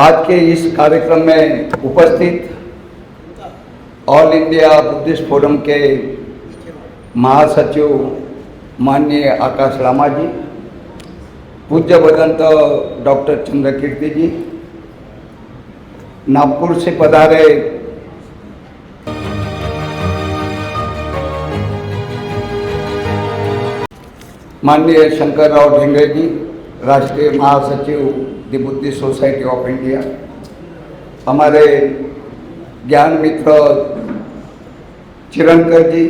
आज के इस कार्यक्रम में उपस्थित ऑल इंडिया बुद्धिस्ट फोरम के महासचिव माननीय आकाश रामा जी, पूज्य भगवंत डॉक्टर चंद्रकीर्ति जी, नागपुर से पधारे माननीय शंकर राव ढेंगरे जी, राष्ट्रीय महासचिव the Buddhist society of India, हमारे ज्ञान मित्र चिरंकर जी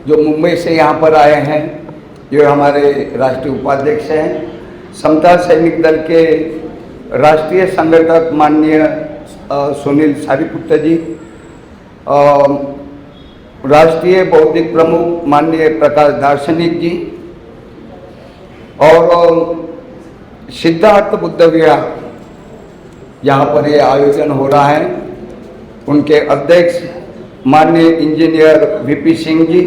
जो मुंबई से यहाँ पर आए हैं, जो हमारे राष्ट्रीय उपाध्यक्ष हैं, समता सैनिक दल के राष्ट्रीय संगठक माननीय सुनील सारीपुत्र जी, राष्ट्रीय बौद्धिक प्रमुख माननीय प्रकाश दार्शनिक जी और सिद्धार्थ बुद्ध विहार यहाँ पर ये आयोजन हो रहा है, उनके अध्यक्ष माननीय इंजीनियर वीपी सिंह जी,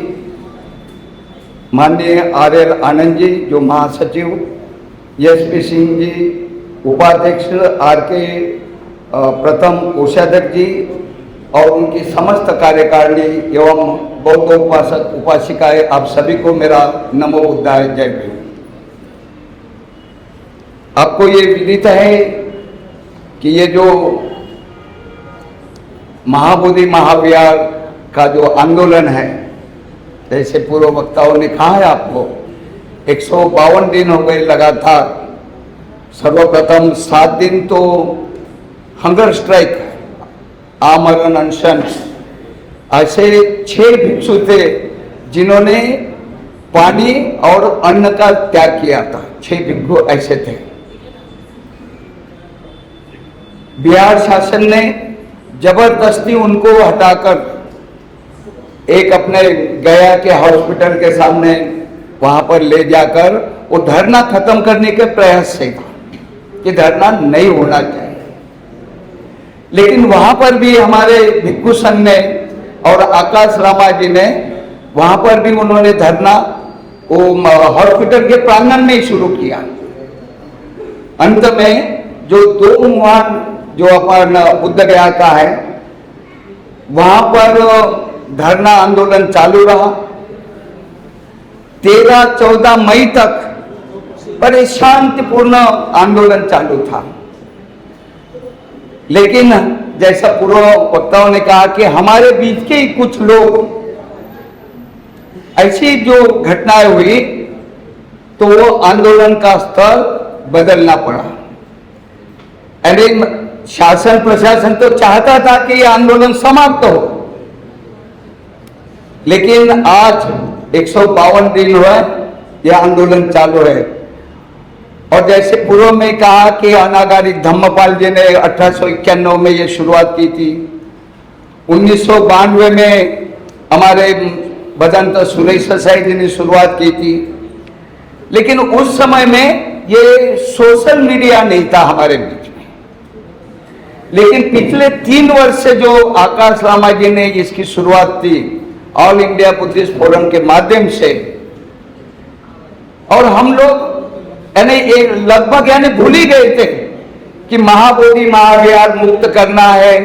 माननीय आर.एल. आनंद जी जो महासचिव, एस.पी. सिंह जी उपाध्यक्ष, आर.के. प्रथम कोषाध्यक्ष जी और उनकी समस्त कार्यकारिणी एवं बौद्ध उपासक उपासिकाएं, आप सभी को मेरा नमो बुद्धाय जय भीम। आपको ये विदित है कि ये जो महाबोधि महाविहार का जो आंदोलन है, जैसे पूर्व वक्ताओं ने कहा है आपको, 152 दिन हो गए लगातार। सर्वप्रथम 7 दिन तो हंगर स्ट्राइक, आमरण अनशन, ऐसे 6 भिक्षु थे जिन्होंने पानी और अन्न का त्याग किया था। 6 भिक्षु ऐसे थे। बिहार शासन ने जबरदस्ती उनको हटाकर एक अपने गया के हॉस्पिटल के सामने वहां पर ले जाकर वो धरना खत्म करने के प्रयास से था कि धरना नहीं होना चाहिए, लेकिन वहां पर भी हमारे भिक्षु संघ ने और आकाश रामा जी ने वहां पर भी उन्होंने धरना वो हॉस्पिटल के प्रांगण में ही शुरू किया। अंत में जो 2 मुहान जो अपन बुद्ध गया का है, वहां पर धरना आंदोलन चालू रहा। 13-14 मई तक बड़े शांतिपूर्ण आंदोलन चालू था, लेकिन जैसा पूर्व वक्ताओं ने कहा कि हमारे बीच के ही कुछ लोग, ऐसी जो घटनाएं हुई तो वो आंदोलन का स्तर बदलना पड़ा। अरे शासन प्रशासन तो चाहता था कि ये आंदोलन समाप्त हो, लेकिन आज 152 दिन हुआ यह आंदोलन चालू है। और जैसे पूर्व में कहा कि अनागारिक धम्मपाल जी ने 1891 में ये शुरुआत की थी, 1992 में हमारे भदंत सुरई सोसाइटी ने शुरुआत की थी, लेकिन उस समय में ये सोशल मीडिया नहीं था हमारे बीच में। लेकिन पिछले 3 वर्ष से जो आकाश रामा जी ने इसकी शुरुआत की ऑल इंडिया बुद्धिस्ट फोरम के माध्यम से, और हम लोग यानी लगभग यानी भूल ही गए थे कि महाबोधि महाविहार मुक्त करना है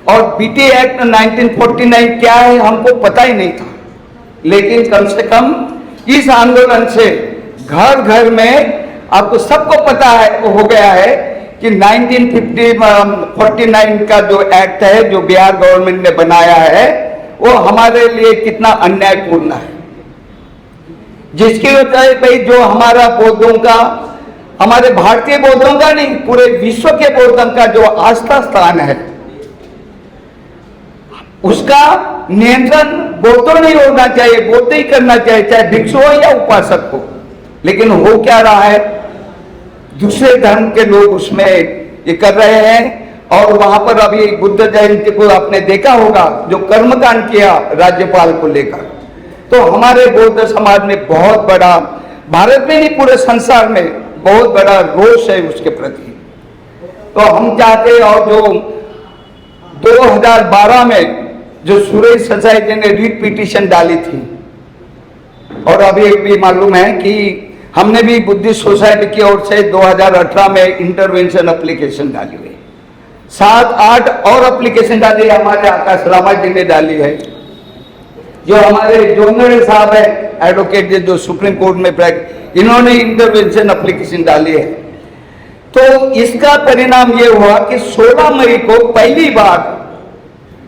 और बीटी एक्ट 1949 क्या है हमको पता ही नहीं था। लेकिन कम से कम इस आंदोलन से घर घर में आपको सबको पता है हो गया है कि 1949 का जो एक्ट है जो बिहार गवर्नमेंट ने बनाया है वो हमारे लिए कितना अन्यायपूर्ण है, जिसकी वजह से भाई जो हमारा बौद्धों का, हमारे भारतीय बौद्धों का नहीं पूरे विश्व के बौद्धों का जो आस्था स्थान है, उसका नियंत्रण बौद्धों नहीं होना चाहिए, बौद्ध ही करना चाहिए, चाहे भिक्षु हो या उपासक हो। लेकिन हो क्या रहा है, दूसरे धर्म के लोग उसमें ये कर रहे हैं। और वहां पर अभी बुद्ध जयंती को आपने देखा होगा जो कर्मकांड किया राज्यपाल को लेकर, तो हमारे बौद्ध समाज में बहुत बड़ा, भारत में नहीं पूरे संसार में बहुत बड़ा रोष है उसके प्रति। तो हम चाहते, और जो 2012 में जो सुरई सोसाइटी ने रीट पिटीशन डाली थी, और अभी भी मालूम है कि हमने भी बुद्धिस्ट सोसाइटी की ओर से 2018 में इंटरवेंशन एप्लीकेशन डाली हुई। 7-8 और एप्लीकेशन डाली है, हमारे आकाश रामा जी ने डाली है, जो हमारे जोंगड़े साहब है एडवोकेट जो सुप्रीम कोर्ट में इन्होंने इंटरवेंशन एप्लीकेशन डाली है। तो इसका परिणाम ये हुआ कि 16 मई को पहली बार,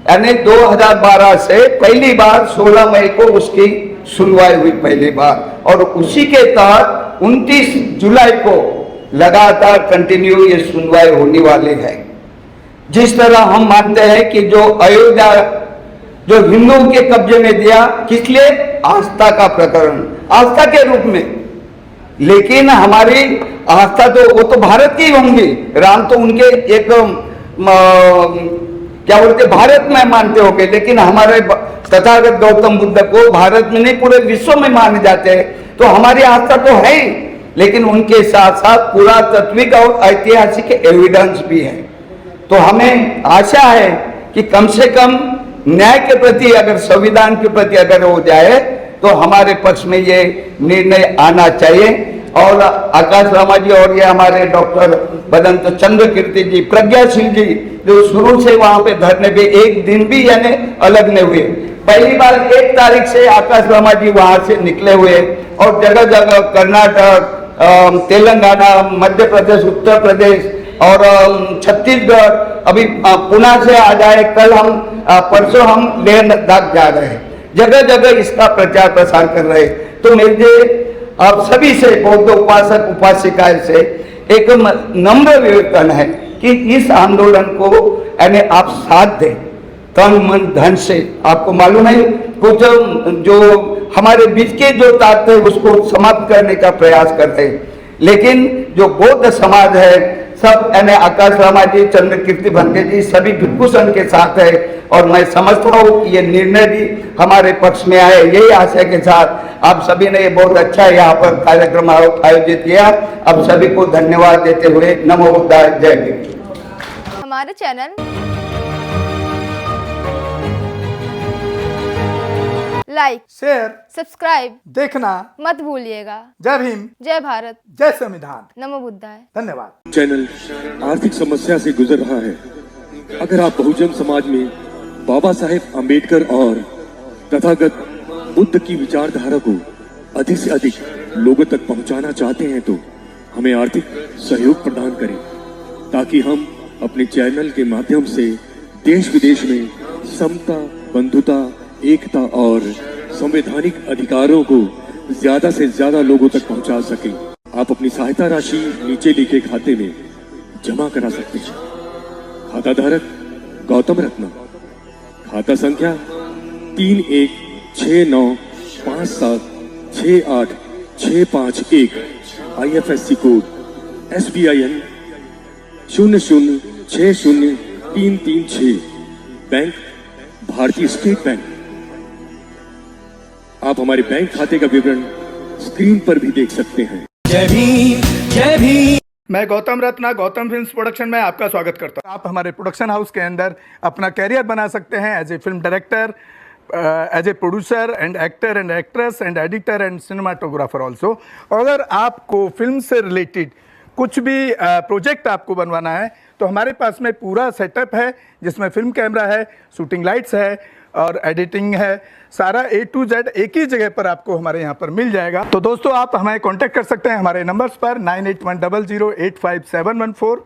यानी 2012 से पहली बार 16 मई को उसकी सुनवाई हुई पहली बार, और उसी के तहत 29 जुलाई को लगातार कंटिन्यू ये सुनवाई होने वाली है। जिस तरह हम मानते हैं कि जो अयोध्या जो हिंदुओं के कब्जे में दिया, किस लिए? आस्था का प्रकरण, आस्था के रूप में। लेकिन हमारी आस्था तो वो तो भारत की होंगी, राम तो उनके एक क्या बोलते भारत में मानते होंगे, लेकिन हमारे तथागत गौतम बुद्ध को भारत में नहीं पूरे विश्व में माने जाते हैं। तो हमारी आस्था तो है ही, लेकिन उनके साथ साथ पुरातात्विक और ऐतिहासिक एविडेंस भी है। तो हमें आशा है कि कम से कम न्याय के प्रति, अगर संविधान के प्रति अगर हो जाए तो हमारे पक्ष में ये निर्णय आना चाहिए। और आकाश रामा जी और ये हमारे डॉक्टर बदंत चंद्र कीर्ति जी, प्रज्ञाशील जी, जो शुरू से वहां पे धरने पे एक दिन भी यानी अलग नहीं हुए। पहली बार 1 तारीख से आकाश रामा जी वहां से निकले हुए और जगह जगह कर्नाटक, तेलंगाना, मध्य प्रदेश, उत्तर प्रदेश और छत्तीसगढ़, अभी पुणे से आ जाए, कल हम परसों हम लेह लद्दाख जा रहे हैं, जगह जगह इसका प्रचार प्रसार कर रहे हैं। तो मेरे आप सभी से, बौद्ध उपासक उपासिकाएं से एक नम्र निवेदन है कि इस आंदोलन को यानी आप साथ दें, तन मन धन से। आपको मालूम है कुछ जो हमारे बीच के जो ताकत है उसको समाप्त करने का प्रयास करते हैं, लेकिन जो बौद्ध समाज है सब यानी आकाश रामा जी, चंद्र कीर्ति भंते जी सभी भिक्षु संघ के साथ है। और मैं समझता हूँ कि ये निर्णय भी हमारे पक्ष में आए, यही आशय के साथ आप सभी ने ये बहुत अच्छा यहाँ पर कार्यक्रम आयोजित किया। आप सभी को धन्यवाद देते हुए नमो बुद्धाय, जय भीम। हमारे चैनल लाइक, शेयर, सब्सक्राइब देखना मत भूलिएगा। जय भीम, जय भारत, जय संविधान, नमो बुद्धाय। धन्यवाद। चैनल आर्थिक समस्या से गुजर रहा है। अगर आप बहुजन समाज में बाबा साहेब आम्बेडकर और तथागत बुद्ध की विचारधारा को अधिक से अधिक लोगों तक पहुंचाना चाहते हैं तो हमें आर्थिक सहयोग प्रदान करें, ताकि हम अपने चैनल के माध्यम से देश विदेश में समता, बंधुता, एकता और संवैधानिक अधिकारों को ज्यादा से ज्यादा लोगों तक पहुंचा सकें। आप अपनी सहायता राशि नीचे लिखे खाते में जमा करा सकते हैं। खाता धारक गौतम रत्न, खाता संख्या 3169576865 IFSC कोड SBIN 0060336, बैंक भारतीय स्टेट बैंक। आप हमारे बैंक खाते का विवरण स्क्रीन पर भी देख सकते हैं। जय भीम, जय भीम। मैं गौतम रत्ना, गौतम फिल्म्स प्रोडक्शन में आपका स्वागत करता हूं। आप हमारे प्रोडक्शन हाउस के अंदर अपना कैरियर बना सकते हैं as a film director, as a producer and actor and actress and editor and cinematographer also. अगर आपको फिल्म से रिलेटेड कुछ भी प्रोजेक्ट आपको बनवाना है तो हमारे पास में पूरा सेटअप है, जिसमें फिल्म कैमरा है, शूटिंग लाइट्स है और एडिटिंग है। सारा A to Z एक ही जगह पर आपको हमारे यहाँ पर मिल जाएगा। तो दोस्तों आप हमें कांटेक्ट कर सकते हैं हमारे नंबर्स पर 9810085714